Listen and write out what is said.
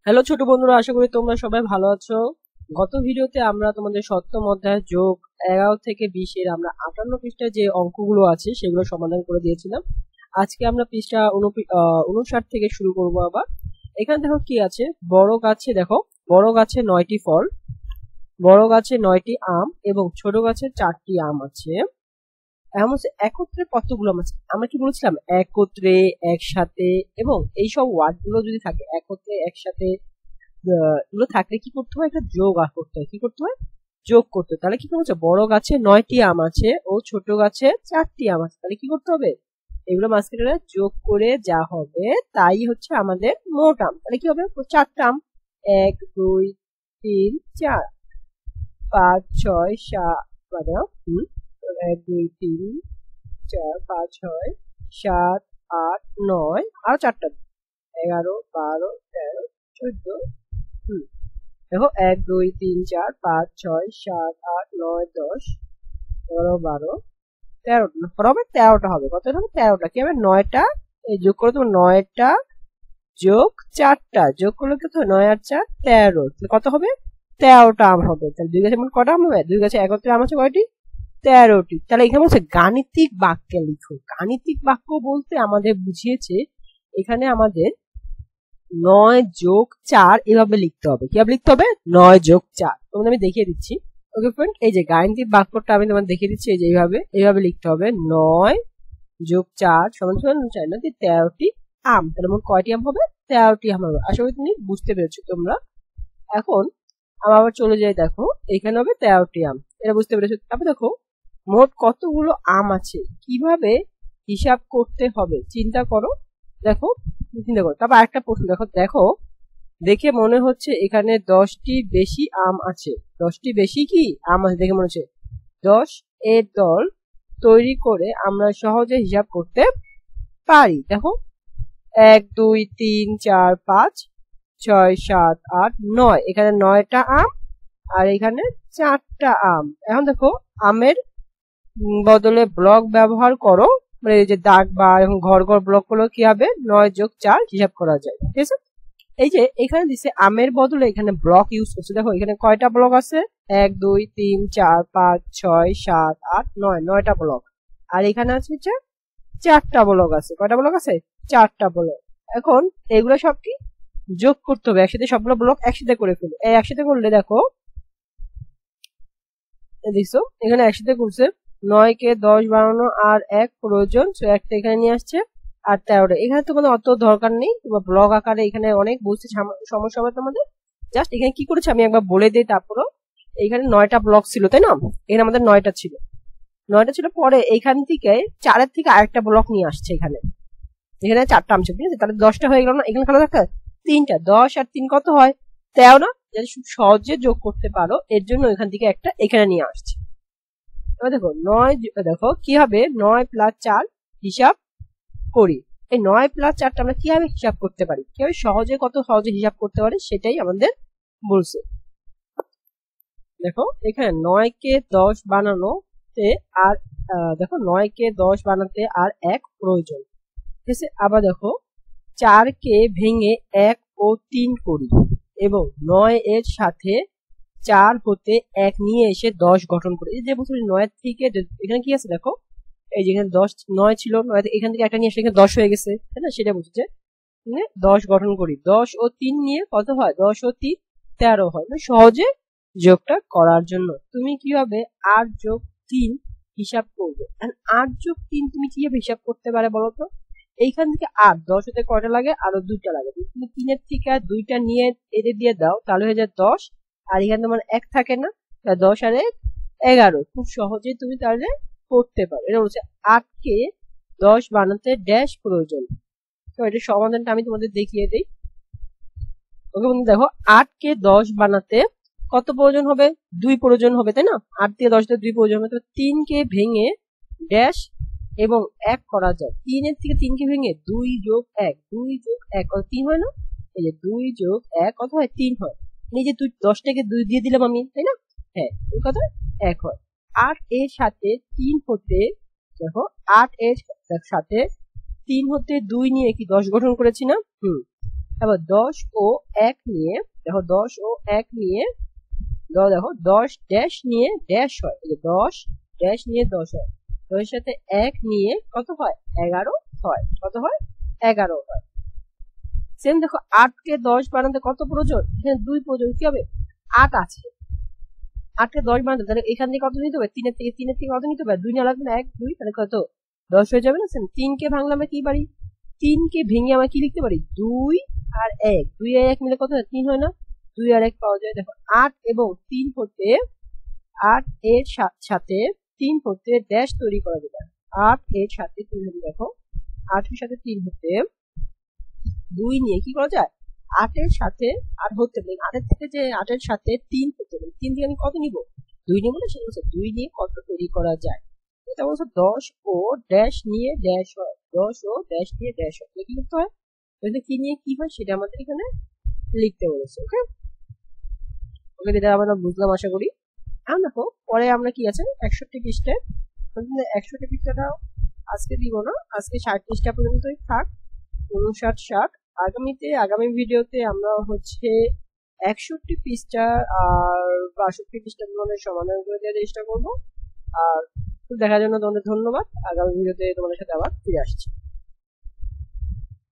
Hello ছোট বন্ধুরা, আশা করি তোমরা সবাই ভালো আছো। গত ভিডিওতে আমরা তোমাদের সপ্তম অধ্যায় যোগ 11 থেকে 20 এর আমরা 58 পৃষ্ঠায় যে অঙ্কগুলো আছে সেগুলো সমাধান করে দিয়েছিলাম। আজকে আমরা পৃষ্ঠা 59 থেকে শুরু করব আবার। এখানে দেখো কি আছে, বড় গাছে দেখো, বড় গাছে 9টি ফল, বড় গাছে 9টি আম এবং ছোট গাছে 4টি আম আছে। এমন হচ্ছে একত্রে কতগুলো আম আছে। আমরা কি বলেছিলাম, একত্রে, একসাথে এবং এইসব ওয়ার্ড গুলো যদি থাকে একত্রে, একসাথে, এগুলো থাকলে কি করতে হয়, একটা যোগ করতে হয়। কি করতে হয়, যোগ করতে হয়। তাহলে কি করতে হচ্ছে, বড় গাছে 9টি আম আছে ও ছোট গাছে 4টি আম আছে, তাহলে কি করতে হবে, এগুলো মাঝখানে যোগ করে যা হবে তাই হচ্ছে আমাদের মোট আম। তাহলে কি হবে, 4টা আম, 1 2 3 4 5 6 7, মানে 1 2 3 4 5 6 7 8 9, আরো 4টা, 11 12 13 14। দেখো 1 2 3 4 5 6 7 8 9 10 11 12 13, হবে 13টা, হবে কত হবে, 13টা। কি হবে, 9টা, এই যোগ করে তোমার 9টা যোগ 4টা যোগ করলে কত হয়, 9 আর 4 13, কত হবে, 13টা আম হবে। তাহলে দুই গাছে মোট কটা আম হবে, দুই গাছে একত্রে আম আছে কয়টি, 13টি। তাহলে এখানে বলছে গাণিতিক বাক্যে লিখো। গাণিতিক বাক্য বলতে আমাদের বুঝিয়েছে এখানে আমাদের 9+4 এভাবে লিখতে হবে। কিভাবে লিখতে হবে, 9+4। তোমাদের আমি দেখিয়ে দিচ্ছি। ওকে ফ্রেন্ড, এই যে গাণিতিক বাক্যটা আমি তোমাদের দেখিয়ে দিচ্ছি, এই যে এইভাবে লিখতে হবে, 9+4 সমান সমান 13টি আম। তাহলে মোট কয়টি আম হবে, 13টি আম হবে। আশা করি তুমি বুঝতে পেরেছো তোমরা। এখন আমরা আবার চলে যাই, দেখো এখানে হবে 13টি আম, এটা বুঝতে পেরেছো। তারপর দেখো মোট কতগুলো আম আছে, কিভাবে হিসাব করতে হবে চিন্তা করো। দেখো চিন্তা করো, তারপর একটা প্রশ্ন দেখো, দেখে মনে হচ্ছে এখানে 10টি বেশি আম আছে। 10টি বেশি কি আম আছে দেখে মনে হচ্ছে। 10 এর দল তৈরি করে আমরা সহজে হিসাব করতে পারি। দেখো 1 2 3 4 5 6 7 8 9, এখানে 9টা আম আর এখানে 4টা আম। এখন দেখো আমের বদলে ব্লক ব্যবহার করো, মানে এই যে দাগ বা এখন ঘর ঘর ব্লক করলে কি হবে, 9+4 হিসাব করা যায়। ঠিক আছে, এই যে এখানে দিচ্ছে আমের বদলে এখানে ব্লক ইউজ করছে। দেখো এখানে কয়টা ব্লক আছে, 1 2 3 4 5 6 7 8 9, 9টা ব্লক। আর এখানে আছে হচ্ছে 4টা ব্লক আছে। কয়টা ব্লক আছে, 4টা ব্লক। এখন এগুলো সব কি যোগ করতে হবে একসাথে, সবগুলো ব্লক একসাথে করে ফেলো। এই একসাথে করলে দেখো, দেখছো এখানে একসাথে করছে, 9 কে 10 বানানো আর 1 প্রয়োজন, সো একটা এখানে নিয়ে আসছে আর 13টা। এখানে তো অত দরকার নেই, তোমার ব্লক আকারে এখানে অনেক বুঝতে সমস্যা হবে তোমাদের। জাস্ট এখানে কি করেছে আমি একবার বলে দিই। তারপরও এখানে 9টা ব্লক ছিল, তাই না, এখানে আমাদের 9টা ছিল, 9টা ছিল। পরে এইখান থেকে 4-এর থেকে আরেকটা ব্লক নিয়ে আসছে, এখানে 4টা আম ছিল, ঠিক আছে। তাহলে 10টা হয়ে গেল না, এখানে খেলা দেখা 3টা, 10 আর 3 কত হয়, 13 না। যাতে খুব সহজে যোগ করতে পারো এর জন্য এখান থেকে একটা এখানে নিয়ে আসছে। এবার দেখো 9, দেখো কি হবে, 9+4 হিসাব করি। এই 9+4টা আমরা কিভাবে হিসাব করতে পারি, কিভাবে সহজে, কত সহজে হিসাব করতে পারি সেটাই আমাদের বলছে। দেখো এখানে 9 কে 10 বানানোতে আর দেখো 9 কে 10 বানাতে আর 1 প্রয়োজন, ঠিক আছে। আবার দেখো 4 কে ভেঙে 1 ও 3 করি এবং 9 এর সাথে 4 হতে 1 নিয়ে এসে 10 গঠন করি। এই যে বলছি 9 থেকে এখানে কি আছে দেখো, এই যে এখানে 10 9 ছিল, 9 এখান থেকে একটা নিয়ে এসে এখানে 10 হয়ে গেছে, তাই না, সেটা বলছে যে 10 গঠন করি। 10 ও 3 নিয়ে কত হয়, 10 ও 3 13 হয়। মানে সহজে যোগটা করার জন্য তুমি কিভাবে 8+3 হিসাব করবে। 8+3 তুমি কিভাবে হিসাব করতে পারে বলো তো। এইখান থেকে 8, 10 হতে কয়টা লাগে, আরো 2টা লাগে। তুমি 3-এর থেকে 2টা নিয়ে এদের দিয়ে দাও, তাহলে হয়ে যায় 10। আর এখানে তোমার 1 থাকে না, 10 আর 1 11। খুব সহজেই তুমি তাহলে করতে পারো। এটা হচ্ছে 8 কে 10 বানাতে ড্যাশ প্রয়োজন। তো এটা সমাধানটা আমি তোমাদের দেখিয়ে দিই। ওকে বন্ধু, দেখো 8 কে 10 বানাতে কত প্রয়োজন হবে, 2 প্রয়োজন হবে, তাই না। 8 থেকে 10 তে 2 প্রয়োজন হবে। তো 3 কে ভেঙে ড্যাশ এবং 1 করা যায়। 3 এর থেকে 3 কে ভেঙে 2 যোগ 1, 2 যোগ 1 কত 3 হয় না। এই যে 2 যোগ 1 কত হয়, 3 হয়। এই যে 10 টাকে 2 দিয়ে দিলাম আমি, তাই না, হ্যাঁ, কত 1 হয়। 8 এর সাথে 3 হতে, দেখো 8 এর সাথে 3 হতে 2 নিয়ে কি 10 গঠন করেছি না। এবার 10 ও 1 নিয়ে দেখো 10 ও 1 নিয়ে দেখো 10 ড্যাশ নিয়ে ড্যাশ হয়, এই যে 10 ড্যাশ নিয়ে 10 হয়, 10 এর সাথে 1 নিয়ে কত হয় 11 হয়, কত হয় 11 হয়। সেম দেখো 8 কে 10 বানাতে কত প্রয়োজন, এখানে 2 প্রয়োজন, কি হবে 8 আছে, 8 কে 10 বানাতে তাহলে এখান থেকে কত নিতে হবে, 3 এর থেকে কত নিতে হবে, 2 নেওয়া লাগবে না, 1 2 তাহলে কত 10 হয়ে যাবে না। সেম 3 কে ভাঙলে আমরা কি পারি, 3 কে ভেঙে আমরা কি লিখতে পারি 2 আর 1, 2 আর 1 মিলে কত হয় 3 হয় না, 2 আর 1 পাওয়া যায়। দেখো 8 এবং 3 হতে 8 এর সাথে 3 হতে ড্যাশ তৈরি করা যাবে, 8 এর সাথে 3 হতে দেখো 8 এর সাথে 3 হতে 2 নিয়ে কি করা যায়, 8 এর সাথে 8 হতে পারে, 8 এর থেকে যে 8 এর সাথে 3 হতে পারে, 3 দিয়ে আমি কত নিব 2 নিব না, সেটা হচ্ছে 2 নিয়ে কত তৈরি করা যায়। এটা বলছে 10 ও ড্যাশ নিয়ে ড্যাশ হয়, 10 ও ড্যাশ নিয়ে ড্যাশ হয়, কি লিখতে হয়, তাহলে কি নিয়ে কি হয় সেটা আমাদের এখানে লিখতে বলেছে। ওকে ওকে, যেটা আমরা বুঝলাম আশা করি। এখন দেখো পরে আমরা কি আছে 61 পৃষ্ঠায়, 61 পৃষ্ঠাটা আজকে দিব না, আজকে 60 পৃষ্ঠা পর্যন্তই থাক, 59 60। আগামী ভিডিওতে আমরা হচ্ছে 61 পৃষ্ঠা আর 62 পৃষ্ঠা তোমাদের সমাধান করে দেওয়ার চেষ্টা করবো। আর দেখার জন্য তোমাদের ধন্যবাদ, আগামী ভিডিওতে তোমাদের সাথে আবার ফিরে আসছি।